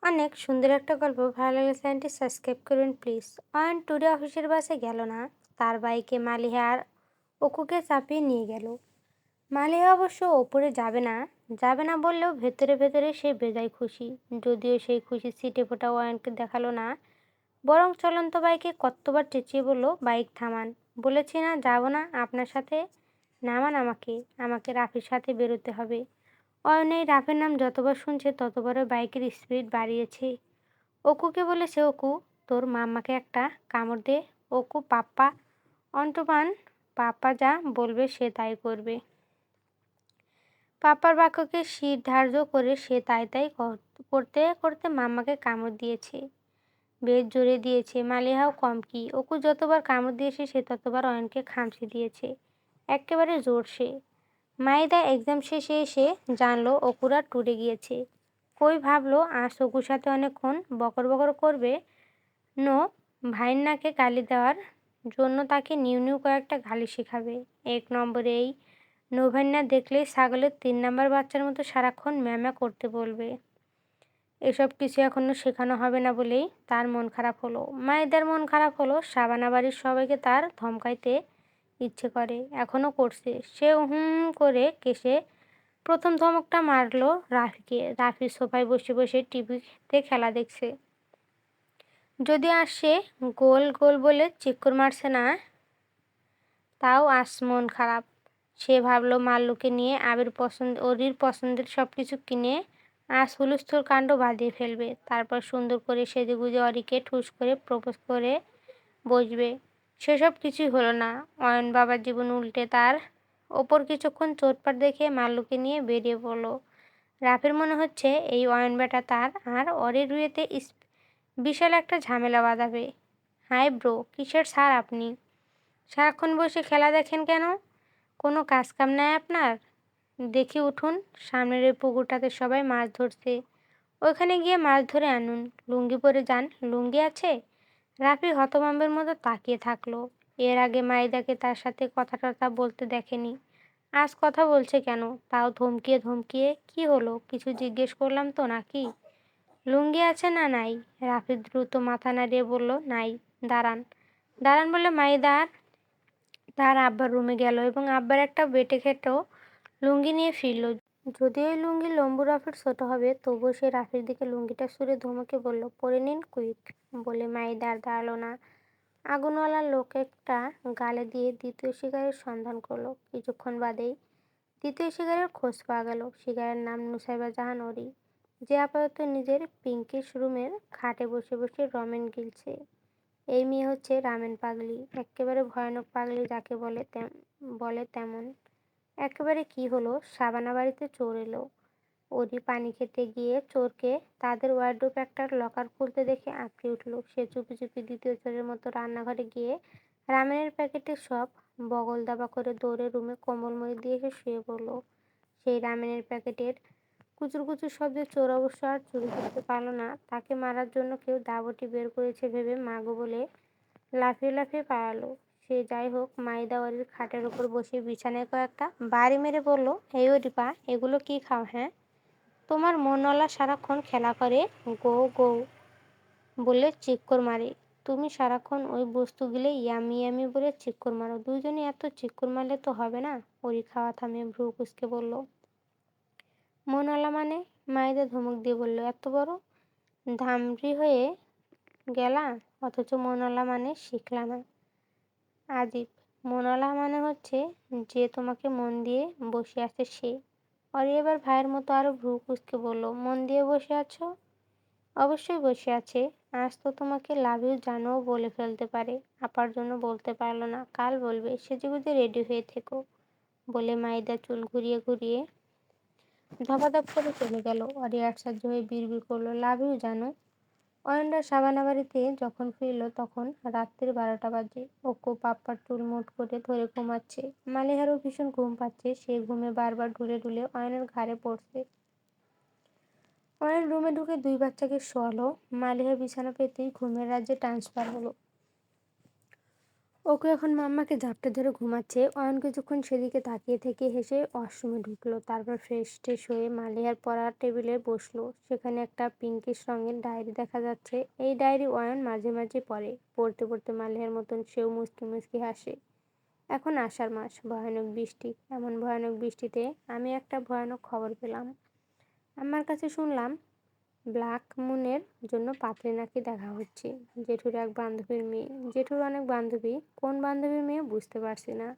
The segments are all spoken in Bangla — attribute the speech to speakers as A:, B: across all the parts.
A: অনেক সুন্দর একটা গল্প ভালো লাগলে চ্যানেলটি সাবস্ক্রাইব করুন প্লিজ। অয়ন টুডে অফিসের বাসে গেল না। তার বাইকে মালিহা আর অকুকে চাপিয়ে নিয়ে গেল। মালিহা অবশ্য ওপরে যাবে না বললেও ভেতরে ভেতরে সে বেজায় খুশি। যদিও সেই খুশি সিটে ফোটা অয়নকে দেখালো না, বরং চলন্ত বাইকে কতবার চেঁচিয়ে বলল, বাইক থামান, বলেছি না যাবো না আপনার সাথে, নামান আমাকে, আমাকে রাফির সাথে বেরোতে হবে। অয়ন এই রাফের নাম যতবার শুনছে ততবারও বাইকের স্পিড বাড়িয়েছে। অকুকে বলেছে, অকু তোর মাম্মাকে একটা কামড় দে। অকু পাপ্পা অন্টুবান, পাপ্পা যা বলবে সে তাই করবে। পাপ্পার বাক্যকে শির ধার্য করে সে তাই তাই করতে করতে মাম্মাকে কামড় দিয়েছে, বেশ জোরে দিয়েছে। মালিহাও কম কি, অকু যতবার কামড় দিয়েছে সে ততবার অয়নকে খামচে দিয়েছে, একেবারে জোরসে। মাইদা এক্সাম শেষে এসে জানলো অকুরা ট্যুরে গিয়েছে। কই ভাবলো আজ অকুর সাথে অনেকক্ষণ বকর বকর করবে। নো, ভাইন্নাকে গালি দেওয়ার জন্য তাকে নিউ নিউ কয়েকটা গালি শেখাবে। 1 নম্বরে এই নোভান্না দেখলেই ছাগলের 3 নাম্বার বাচ্চার মতো সারাক্ষণ ম্যামা করতে বলবে। এসব কিছু এখনো শেখানো হবে না বলেই তার মন খারাপ হলো। মায়েদের মন খারাপ হলো, শাবানা বাড়ির সবাইকে তার ধমকাইতে ইচ্ছে করে, এখনো করছে। সে হুম করে কেসে প্রথম ধমকটা মারলো রাফিকে। রাফি সোফায় বসে বসে টিভিতে খেলা দেখছে। যদি আর সে গোল গোল বলে চিক্কর মারছে না, তাও আজ মন খারাপ। সে ভাবলো মাল্লুকে নিয়ে ওরির পছন্দের সব কিছু কিনে আজ হুলস্থুল কাণ্ড বাঁধিয়ে ফেলবে। তারপর সুন্দর করে সেজেগুজে অরিকে ঠুস করে প্রপোজ করে বসবে। সেসব কিছুই হলো না। অয়ন বাবার জীবন উল্টে তার ওপর কিছুক্ষণ চোটপাট দেখে মাল্লুকে নিয়ে বেরিয়ে পড়ল। রাফের মনে হচ্ছে এই অয়ন বেটা তার আর অরির বিয়েতে বিশাল একটা ঝামেলা বাঁধাবে। হাই ব্রো, কিসের স্যার আপনি? সারাক্ষণ বসে খেলা দেখেন কেন? কোনো কাজ কাম নাই আপনার? দেখি উঠুন, সামনের ওই পুকুরটাতে সবাই মাছ ধরছে, ওইখানে গিয়ে মাছ ধরে আনুন। লুঙ্গি পরে যান, লুঙ্গি আছে? রাফি হতভম্বের মতো তাকিয়ে থাকলো। এর আগে মাইদাকে তার সাথে কথা টথা বলতে দেখেনি, আজ কথা বলছে কেন? তাও ধমকিয়ে ধমকিয়ে। কি হলো, কিছু জিজ্ঞেস করলাম তো নাকি? লুঙ্গি আছে না নাই? রাফি দ্রুত মাথা নাড়িয়ে বলল, নাই। দাঁড়ান। দাঁড়ান বলে মাইদা তার আব্বার রুমে গেল এবং আব্বার একটা বেটে খেটেও লুঙ্গি নিয়ে ফিরল। যদিও এই লুঙ্গির লম্বু রাফির ছোট হবে, তবুও সে রাফির দিকে লুঙ্গিটা ছুঁড়ে ধমকে বলল, পরে নিন কুইক। বলে মাইদা আর দাঁড়ালো না। আগুনওয়ালা লোক একটা গালে দিয়ে দ্বিতীয় শিকারের সন্ধান করলো। কিছুক্ষণ বাদেই দ্বিতীয় শিকারের খোঁজ পাওয়া গেল। শিকারের নাম নুসাইবা জাহান অরি, যে আপাতত নিজের পিঙ্কিশ রুমের খাটে বসে বসে রমেন গিলছে। এই মেয়ে হচ্ছে রামেন পাগলি, একেবারে ভয়ানক পাগলি যাকে বলে তেমন। একেবারে কি হলো, শাবানা বাড়িতে চোর এলো। ওরই পানি খেতে গিয়ে চোরকে তাদের ওয়ার্ডরোব একটা লকার খুলতে দেখে আঁতকে উঠল। সে চুপি চুপি দ্বিতীয় চোরের মতো রান্নাঘরে গিয়ে রামেনের প্যাকেটে সব বগল দাবা করে দৌড়ে রুমে কম্বল মুড়ি দিয়ে এসে শুয়ে পড়ল। সেই রামেনের প্যাকেটের কুচুর কুচুর শব্দে চোর অবশ্য আর চুরি করতে পারল না। তাকে মারার জন্য কেউ দাবটি বের করেছে ভেবে মাগো বলে লাফিয়ে লাফিয়ে পালালো। সে যাই হোক, মাইদা ওরির খাটের ওপর বসে বিছানায় কয়েকটা বাড়ি মেরে বলল, এই ওরিপা, এগুলো কি খাও? হ্যাঁ, তোমার মনওয়ালা সারাক্ষণ খেলা করে গো গো বলে চিক্কর মারে। তুমি সারাক্ষণ ওই বস্তুগুলো ইয়ামি ইয়ামি বলে চিক্কর মারো। দুইজনে এত চিক্কর মারলে তো হবে না। ওরি খাওয়া থামিয়ে ভ্রু কুঁচকে বলল, মনওয়ালা মানে? মাইদা ধমক দিয়ে বলল, এত বড় ধামড়ি হয়ে গেলা, অথচ মনওয়ালা মানে শিখলা না। আদিব, মনওয়ালা মানে হচ্ছে যে তোমাকে মন দিয়ে বসে আছে সে। অরি এবার ভাইয়ের মতো আরো ভ্রু কুঁচকে বলল, মন দিয়ে বসে আছো? অবশ্যই বসে আছে। আজ তো তোমাকে লাভ ইউ জানোও বলে ফেলতে পারে। আপার জন্য বলতে পারলো না, কাল বলবে। সেজেগুজে রেডি হয়ে থেকো বলে মাইদা চুল ঘুরিয়ে ঘুরিয়ে ধপাধপ করে চলে গেল। অরি আশ্চর্য হয়ে বিড়বিড় করলো, লাভ ইউ জানো? অয়নরা শাবানা বাড়িতে যখন ফিরল তখন রাত্রির 12টা বাজে। অক্কু পাপ্পার চুল মুঠ করে ধরে ঘুমাচ্ছে। মালিহারও ভীষণ ঘুম পাচ্ছে। সে ঘুমে বারবার ঢুলে ঢুলে অয়নের ঘাড়ে পড়ছে। অয়ন রুমে ঢুকে 2 বাচ্চাকে শোয়ালো। মালিহা বিছানা পেতেই ঘুমের রাজ্যে ট্রান্সফার হলো। ওকে এখন মাম্মাকে ঝাপটে ধরে ঘুমাচ্ছে। অয়ন কিছুক্ষণ সেদিকে তাকিয়ে থেকে হেসে ওয়াশরুমে ঢুকলো। তারপর ফ্রেশ ট্রেশ হয়ে মালিহার পড়ার টেবিলে বসলো। সেখানে একটা পিঙ্কিশ রঙের ডায়েরি দেখা যাচ্ছে। এই ডায়েরি অয়ন মাঝে মাঝে পড়ে। পড়তে পড়তে মালিহার মতন সেও মুচকি মুচকি হাসে। এখন আষাঢ় মাস, ভয়ানক বৃষ্টি। এমন ভয়ানক বৃষ্টিতে আমি একটা ভয়ানক খবর পেলাম। আমার কাছে শুনলাম ব্ল্যাক মুনের জন্য পাত্রী নাকি দেখা হচ্ছে। জেঠুর এক বান্ধবীর মেয়ে। জেঠুর অনেক বান্ধবী, কোন বান্ধবীর মেয়ে বুঝতে পারছি না।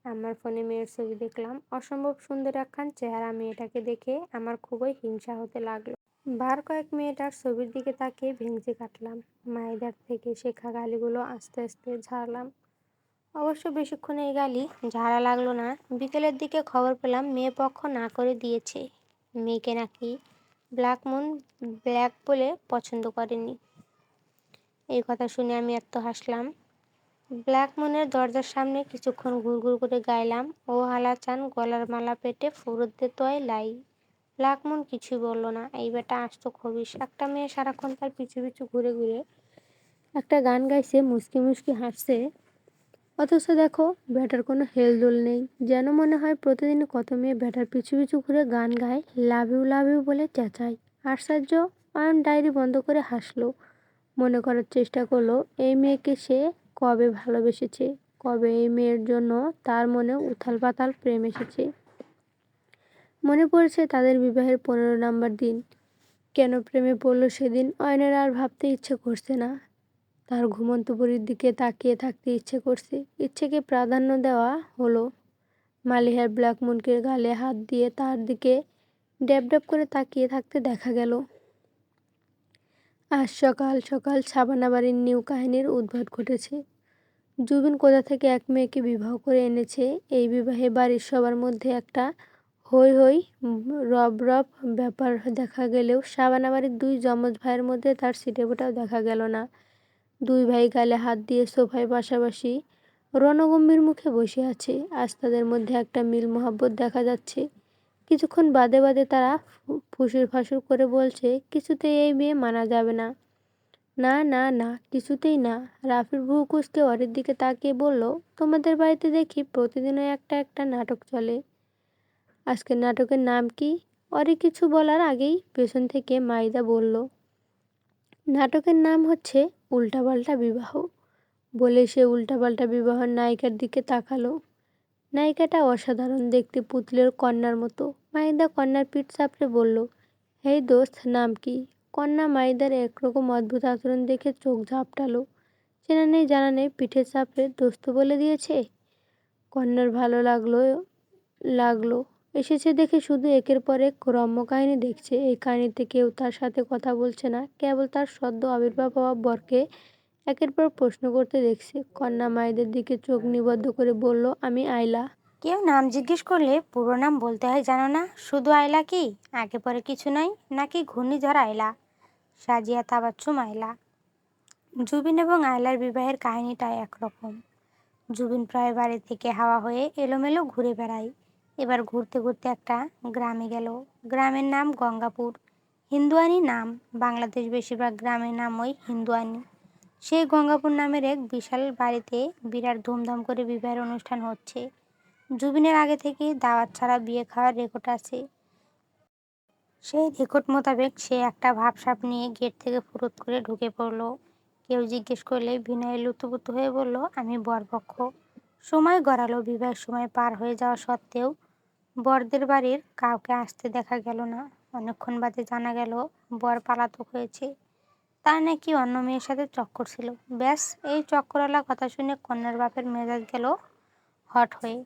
A: আমার ফোনে মেয়ের ছবি দেখলাম। অসম্ভব সুন্দর একখান চেহারা। মেয়েটাকে দেখে আমার খুবই হিংসা হতে লাগলো। বার কয়েক মেয়েটার ছবির দিকে তাকিয়ে ভেঙচি কাটলাম। মায়েদের থেকে শেখা গালিগুলো আস্তে আস্তে ঝাড়লাম। অবশ্য বেশিক্ষণ এই গালি ঝাড়া লাগলো না। বিকেলের দিকে খবর পেলাম মেয়ে পক্ষ না করে দিয়েছে। মেয়েকে নাকি ব্ল্যাক মুন ব্ল্যাক বলে পছন্দ করেনি। এই কথা শুনে আমি এত হাসলাম। ব্ল্যাক মুনের দরজার সামনে কিছুক্ষণ ঘুরঘুর করে গাইলাম, ও হালা চান গলার মালা পেটে ফুরুত দে তোয় লাই। ব্ল্যাক মুন কিছুই বলল না। এই বেটা আসতো খবিস। একটা মেয়ে সারাক্ষণ তার পিছু পিছু ঘুরে ঘুরে একটা গান গাইছে, মুচকি মুচকি হাসছে। অথচ দেখো ব্যাটার কোনো হেলদোল নেই। যেন মনে হয় প্রতিদিন কত মেয়ে ব্যাটার পিছু পিছু ঘুরে গান গায়, লাভ ইউ বলে চেঁচায়। আশ্চর্য। অয়ন ডায়েরি বন্ধ করে হাসলো। মনে করার চেষ্টা করলো এই মেয়েকে সে কবে ভালোবেসেছে, কবে এই মেয়ের জন্য তার মনে উথাল পাতাল প্রেম এসেছে। মনে পড়েছে তাদের বিবাহের 15 নম্বর দিন। কেন প্রেমে পড়লো সেদিন অয়নের আর ভাবতে ইচ্ছে করছে না। তার ঘুমন্ত বুড়ির দিকে তাকিয়ে থাকতে ইচ্ছে করছে। ইচ্ছেকে প্রাধান্য দেওয়া হলো। মালিহার ব্ল্যাক মুনকে গালে হাত দিয়ে তার দিকে ড্যাব ড্যাব করে তাকিয়ে থাকতে দেখা গেল। আজ সকাল সকাল সাবানা বাড়ির নিউ কাহিনীর উদ্ভট ঘটেছে। জুবিন কোথা থেকে এক মেয়েকে বিবাহ করে এনেছে। এই বিবাহে বাড়ির সবার মধ্যে একটা হই হই রব রব ব্যাপার দেখা গেলেও সাবানা বাড়ির 2 যমজ ভাইয়ের মধ্যে তার ছিটেফোঁটাও দেখা গেল না। 2 ভাই গালে হাত দিয়ে সোফায় পাশাপাশি রণগম্ভীর মুখে বসে আছে। আজ তাদের মধ্যে একটা মিল মহব্বত দেখা যাচ্ছে। কিছুক্ষণ বাদে বাদে তারা ফুসুর ফাসুর করে বলছে, কিছুতেই এই বিয়ে মানা যাবে না। না না না, কিছুতেই না। রাফির ভ্রু কুঁচকে অরির দিকে তাকিয়ে বলল, তোমাদের বাড়িতে দেখি প্রতিদিনই একটা একটা নাটক চলে। আজকের নাটকের নাম কি? অরি কিছু বলার আগেই পেছন থেকে মাইদা বলল, নাটকের নাম হচ্ছে উল্টাপাল্টা বিবাহ। বলে সে উল্টাপাল্টা বিবাহের নায়িকার দিকে তাকালো। নায়িকাটা অসাধারণ দেখতে, পুতুলের কন্যার মতো। মাইদা কন্যার পিঠ চাপড়ে বলল, হেই দোস্ত, নাম কি? কন্যা মাইদার একরকম অদ্ভুত আচরণ দেখে চোখ ঝাপটালো। চেনা নেই জানা নেই পিঠে চাপড়ে দোস্ত বলে দিয়েছে। কন্যার ভালো লাগলো এসেছে দেখে শুধু একের পর এক রম্য কাহিনী দেখছে। এই কাহিনীতে কেউ তার সাথে কথা বলছে না, কেবল তার সদ্য আবির্ভাব হওয়া বরকে একের পর প্রশ্ন করতে দেখছে। কন্যা মায়েদের দিকে চোখ নিবদ্ধ করে বলল, আমি আইলা। কেউ নাম জিজ্ঞেস করলে পুরো নাম বলতে হয় জানো না? শুধু আইলা কি? আগে পরে কিছু নাই নাকি? ঘূর্ণিঝড় আইলা, সাজিয়া তাবাচ্চুম আইলা। জুবিন এবং আয়লার বিবাহের কাহিনীটা একরকম। জুবিন প্রায় বাড়ি থেকে হাওয়া হয়ে এলোমেলো ঘুরে বেড়ায়। এবার ঘুরতে ঘুরতে একটা গ্রামে গেল। গ্রামের নাম গঙ্গাপুর। হিন্দুয়ানি নাম। বাংলাদেশ বেশিরভাগ গ্রামের নাম ওই হিন্দুয়ানি। সেই গঙ্গাপুর নামের এক বিশাল বাড়িতে বিরাট ধুমধাম করে বিবাহের অনুষ্ঠান হচ্ছে। জুবিনের আগে থেকে দাওয়াত ছাড়া বিয়ে খাওয়ার রেকর্ড আছে। সেই রেকর্ড মোতাবেক সে একটা ভাবসাব নিয়ে গেট থেকে ফুরুত করে ঢুকে পড়ল। কেউ জিজ্ঞেস করলে বিনয়ে লুতুপুতু হয়ে বলল, আমি বরপক্ষ। সময় গড়ালো। বিবাহের সময় পার হয়ে যাওয়া সত্ত্বেও বরদের বাড়ির কাউকে আসতে দেখা গেল না। অনেকক্ষণ বাদে জানা গেল বর পলাতক হয়েছে। তার নাকি অন্য মেয়ের সাথে চক্কর ছিল। ব্যাস, এই চক্করওয়ালা কথা শুনে কন্যার বাপের মেজাজ গেল হট হয়ে।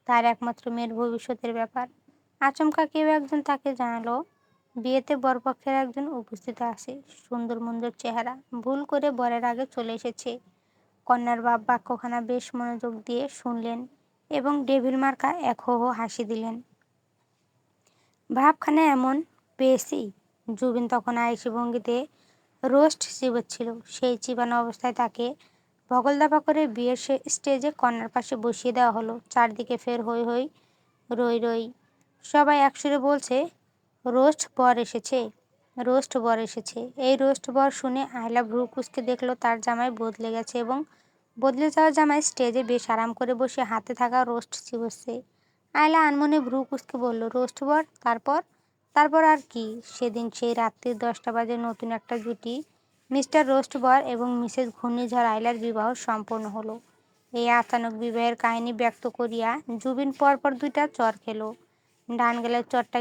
A: তার একমাত্র মেয়ের ভবিষ্যতের ব্যাপার। আচমকা কেউ একজন তাকে জানালো, বিয়েতে বরপক্ষের একজন উপস্থিত আছে। সুন্দর মুন্দর চেহারা। ভুল করে বরের আগে চলে এসেছে। কন্যার বাপ বাক্যখানা বেশ মনোযোগ দিয়ে শুনলেন এবং ডেভিল মার্কা এক হো হো হাসি দিলেন। ভাবখানা এমন পেয়েছি। জুবিন তখন আয়েসি ভঙ্গিতে রোস্ট চিবোচ্ছিল। সেই চিবানো অবস্থায় তাকে বগলদাপা করে বিয়ের স্টেজে কন্যার পাশে বসিয়ে দেওয়া হলো। চারদিকে ফের হই হই রই রই। সবাই একসুরে বলছে, রোস্ট বর এসেছে, রোস্ট বর এসেছে। এই রোস্ট বর শুনে আয়লা ভ্রু কুঁচকে দেখলো তার জামাই বদলে গেছে এবং বদলে যাওয়া জামাই স্টেজে বেশ আরাম করে বসে হাতে থাকা রোস্ট চিবোচ্ছে। আয়লা আনমনে ভ্রু কুঁচকে বলল, রোস্ট বর? তারপর? তারপর আর কি? সেদিন সেই রাত্রির 10টা বাজে নতুন একটা জুটি মিস্টার রোস্ট বর এবং মিসেস ঘূর্ণিঝড় আয়লার বিবাহ সম্পন্ন হলো। এই আচানক বিবাহের কাহিনী ব্যক্ত করিয়া জুবিন পরপর 2টা চর খেল। ডান গালের চরটা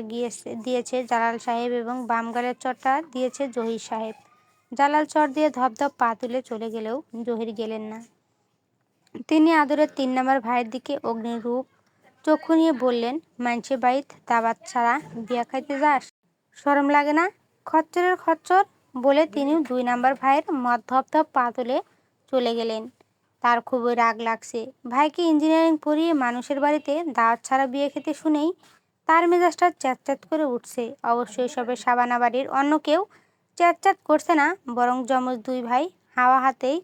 A: দিয়েছে জালাল সাহেব এবং বাম গালের চরটা দিয়েছে জহির সাহেব। জালাল চর দিয়ে ধপধপ পা তুলে চলে গেলেও জহির গেলেন না। তিনি আদরের 3 নাম্বার ভাইয়ের দিকে অগ্নিরূপ চক্ষু নিয়ে বললেন, মাইনষের বাড়িত দাওয়াত ছাড়া বিয়া খাইতে যাস? শরম লাগে না? খচ্চরের খচ্চর! বলে তিনি 2 নাম্বার ভাইয়ের ধপধপ পা তুলে চলে গেলেন। তার খুবই রাগ লাগছে। ভাইকে ইঞ্জিনিয়ারিং পড়িয়ে মানুষের বাড়িতে দাওয়াত ছাড়া বিয়ে খেতে শুনেই তার মেজাজটা চ্যাঁতচ্যাঁত করে উঠছে। অবশ্য এসবে সাবানা বাড়ির অন্য কেউ চ্যাঁতচ্যাঁত করছে না, বরং যমজ 2 ভাই হাওয়া হাতেই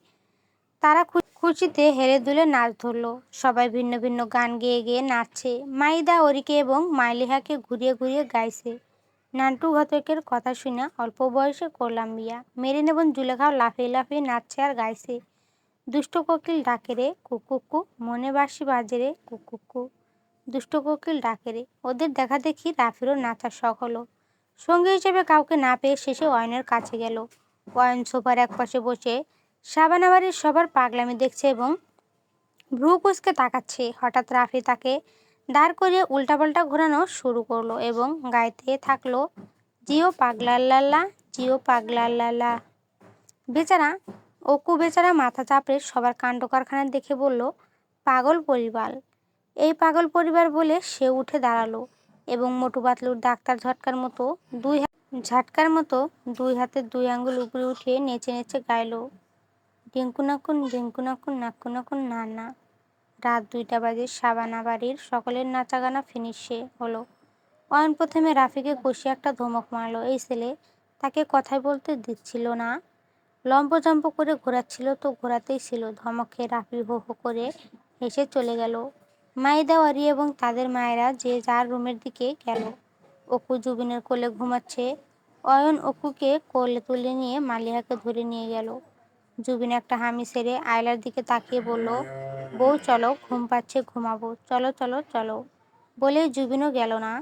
A: তারা খুশিতে হেলে দুলে নাচ ধরল। সবাই ভিন্ন ভিন্ন গান গেয়ে গেয়ে নাচছে। মাইদা অরিকে এবং মাইলিহাকে ঘুরিয়ে ঘুরিয়ে গাইছে। নান্টু ঘতকের কথা শুনে অল্প বয়সে করলাম বিয়া। মেরিন এবং জুলেখাও লাফিয়ে লাফিয়ে নাচছে আর গাইছে। দুষ্ট কোকিল ডাকে রে কুকুকু, মনে বাঁশি বাজে রে কুকুকু। দুষ্ট কোকিল ডাকে রে। ওদের দেখা দেখি রাফিরও নাচার শখ হলো। সঙ্গী হিসেবে কাউকে না পেয়ে শেষে অয়নের কাছে গেল। অয়ন সোফার একপাশে বসে সাবানা বাড়ির সবার পাগলামি দেখছে এবং ভ্রু কুঁচকে তাকাচ্ছে। হঠাৎ রাফি তাকে দাঁড় করিয়ে উল্টাপাল্টা ঘোরানো শুরু করলো এবং গাইতে থাকলো, জিও পাগলাল্লাল্লা, জিও পাগলাল্লাল্লা। বেচারা অকু বেচারা মাথা চাপড়ে সবার কাণ্ড কারখানা দেখে বলল, পাগল পরিবার। এই পাগল পরিবার বলে সে উঠে দাঁড়ালো এবং মোটু পাতলুর ডাক্তার ঝাটকার মতো দুই হাতের 2 আঙ্গুল উপরে উঠিয়ে নেচে নেচে গাইল, ডিঙ্কুনাকুন ডিঙ্কুনাকুন নাকুনাকুন না না। রাত 2টা বাজে সাবানা বাড়ির সকলের নাচা গানা ফিনিশে হলো। অয়ন প্রথমে রাফিকে কষিয়ে একটা ধমক মারল। এই ছেলে তাকে কথাই বলতে দিচ্ছিল না, লম্পজম্প করে ঘোরাচ্ছিল তো ঘোরাতেই ছিল। ধমক খেয়ে রাফি হো হো করে হেসে চলে গেল। মাইদা অরি এবং তাদের মায়েরা যে যার রুমের দিকে গেল। অকু জুবিনের কোলে ঘুমাচ্ছে। অয়ন অকুকে কোলে তুলে নিয়ে মালিহাকে ধরে নিয়ে গেল। জুবিন একটা হামি ছেড়ে আয়লার দিকে তাকিয়ে বলল, বউ চলো, ঘুম পাচ্ছে, ঘুমাবো, চলো চলো চলো। বলে জুবিনও গেল না,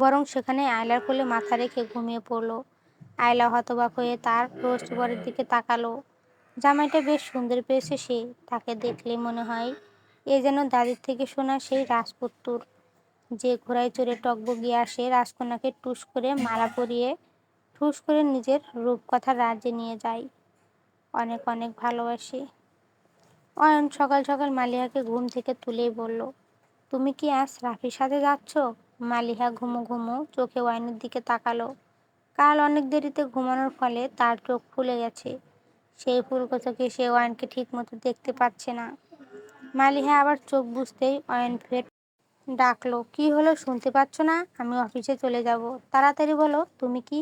A: বরং সেখানে আয়লার কোলে মাথা রেখে ঘুমিয়ে পড়ল। আয়লা হতবাক হয়ে তার রোস্ট বরের দিকে তাকালো। জামাইটা বেশ সুন্দর পেয়েছে সে। তাকে দেখলে মনে হয় এ যেন দাদির থেকে শোনা সেই রাজপুত্তুর, যে ঘোড়ায় চড়ে টকবগিয়ে আসে, রাজকন্যাকে টুস করে মালা পরিয়ে ঠুস করে নিজের রূপকথার রাজ্যে নিয়ে যায়। অনেক অনেক ভালোবাসি। অয়ন সকাল সকাল মালিহাকে ঘুম থেকে তুলেই বলল, তুমি কি আজ রাফির সাথে যাচ্ছ? মালিহা ঘুমো ঘুমো চোখে অয়নের দিকে তাকালো। কাল অনেক দেরিতে ঘুমানোর ফলে তার চোখ ফুলে গেছে। সেই ফুলকোচকে সে অয়নকে ঠিক মতো দেখতে পাচ্ছে না। মালিহা আবার চোখ বুজতেই অয়ন ফের ডাকলো, কি হলো, শুনতে পাচ্ছ না? আমি অফিসে চলে যাব, তাড়াতাড়ি বলো, তুমি কি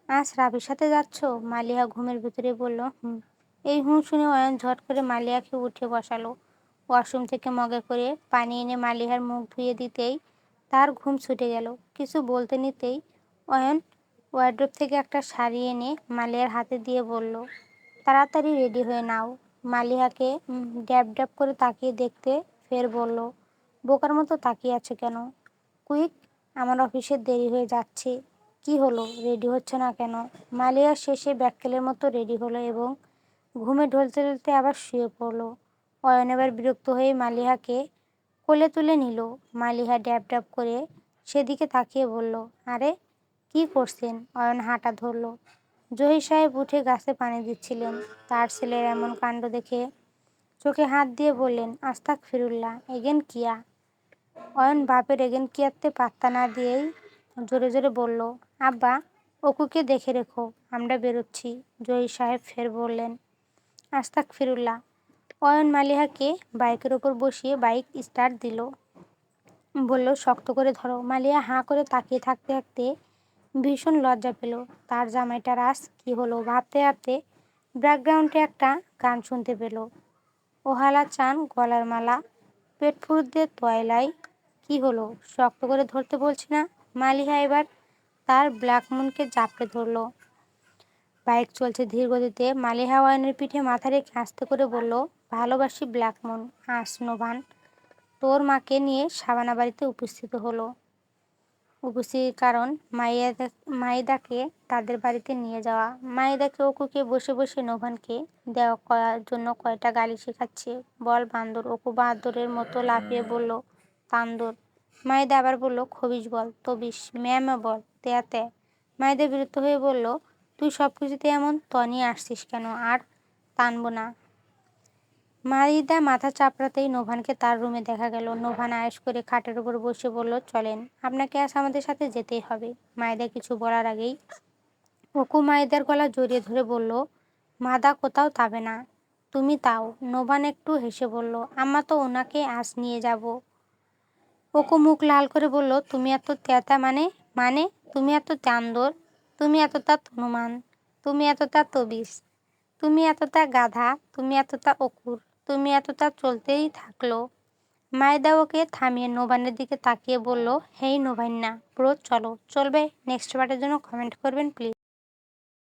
A: আজ রাফির সাথে যাচ্ছ? মালিহা ঘুমের ভিতরে বলল, হুম। এই হুঁ শুনে অয়ন ঝট করে মালিহাকে উঠে বসালো। ওয়াশরুম থেকে মগে করে পানি এনে মালিহার মুখ ধুয়ে দিতেই তার ঘুম ছুটে গেল। কিছু বলতে নিতেই অয়ন ওয়ার্ড্রোব থেকে একটা শাড়ি এনে মালিহার হাতে দিয়ে বলল, তাড়াতাড়ি রেডি হয়ে নাও। মালিহাকে ড্যাব ড্যাব করে তাকিয়ে দেখতে ফের বলল, বোকার মতো তাকিয়ে আছে কেন? কুইক, আমার অফিসে দেরি হয়ে যাচ্ছে। কি হলো, রেডি হচ্ছে না কেন? মালিহা শেষে ব্যাককেলের মতো রেডি হলো এবং ঘুমে ঢলতে ঢলতে আবার শুয়ে পড়ল। অয়ন এবার বিরক্ত হয়ে মালিহাকে কোলে তুলে নিল। মালিহা ড্যাব ড্যাব করে সেদিকে তাকিয়ে বলল, আরে কি করছেন? অয়ন হাঁটা ধরল। জহির সাহেব উঠে গাছে পানি দিচ্ছিলেন। তার ছেলের এমন কাণ্ড দেখে চোখে হাত দিয়ে বললেন, আস্তাগফিরুল্লাহ, এগেন কিয়া? অয়ন বাপের এগেন কিয়াতে পাত্তা না দিয়েই জোরে জোরে বলল, আব্বা, অকুকে দেখে রেখো, আমরা বেরোচ্ছি। জহির সাহেব ফের বললেন, আস্তাগফিরুল্লাহ। অয়ন মালিহাকে বাইকের ওপর বসিয়ে বাইক স্টার্ট দিল। বলল, শক্ত করে ধরো। মালিহা হাঁ করে তাকিয়ে থাকতে থাকতে ভীষণ লজ্জা পেল। তার জামাইটার আজ কি হলো ভাবতে ভাবতে ব্যাকগ্রাউন্ডে একটা গান শুনতে পেল, ওহালা চান গলার মালা, পেট ফুরুত তয়লাই। কি হলো, শক্ত করে ধরতে বলছি না? মালিহা এবার তার ব্ল্যাক মুনকে জাপটে ধরল। বাইক চলছে ধীর গতিতে। মালিহা অয়নের পিঠে মাথা রেখে আস্তে করে বলল, ভালোবাসি ব্ল্যাকমন। আস নোভান। তোর মাকে নিয়ে শাবানা বাড়িতে উপস্থিত হলো। উপস্থিতির কারণ মাইদাকে তাদের বাড়িতে নিয়ে যাওয়া। মাইদাকে অকুকে বসে বসে নোভানকে দেওয়া করার জন্য কয়টা গালি শেখাচ্ছে। বল বান্দর। অকু বান্দরের মতো লাফিয়ে বলল, তান্দর। মাইদা আবার বলল, খবিস বল, তবিস, ম্যামও বল, তে। মাইদা বিরক্ত হয়ে বলল, তুই সব কিছুতে এমন নিয়ে আসছিস কেন? আর টানবো না। মাইদা মাথা চাপড়াতেই নোভানকে তার রুমে দেখা গেল। নোভান আয়েশ করে খাটের উপর বসে বলল, চলেন, আপনাকে আজ আমাদের সাথে যেতেই হবে। মাইদা কিছু বলার আগেই অকু মাইদার গলা জড়িয়ে ধরে বলল, মাদা কোথাও যাবে না, তুমি তাও। নোভান একটু হেসে বলল, আম্মা তো ওনাকে আজ নিয়ে যাব। অকু মুখ লাল করে বলল, তুমি এত তেতা মানে তুমি এত চান্দর, তুমি এতটা হনুমান, তুমি এতটা তবিস, তুমি এতটা গাধা, তুমি এতটা অকুর, তুমি এতটা চলতেই থাকলো। মাইদা ওকে থামিয়ে নোভানের দিকে তাকিয়ে বলল, হেই নোভান্না ব্রো, চলো। চলবে? নেক্সট পার্টের জন্য কমেন্ট করবেন প্লিজ।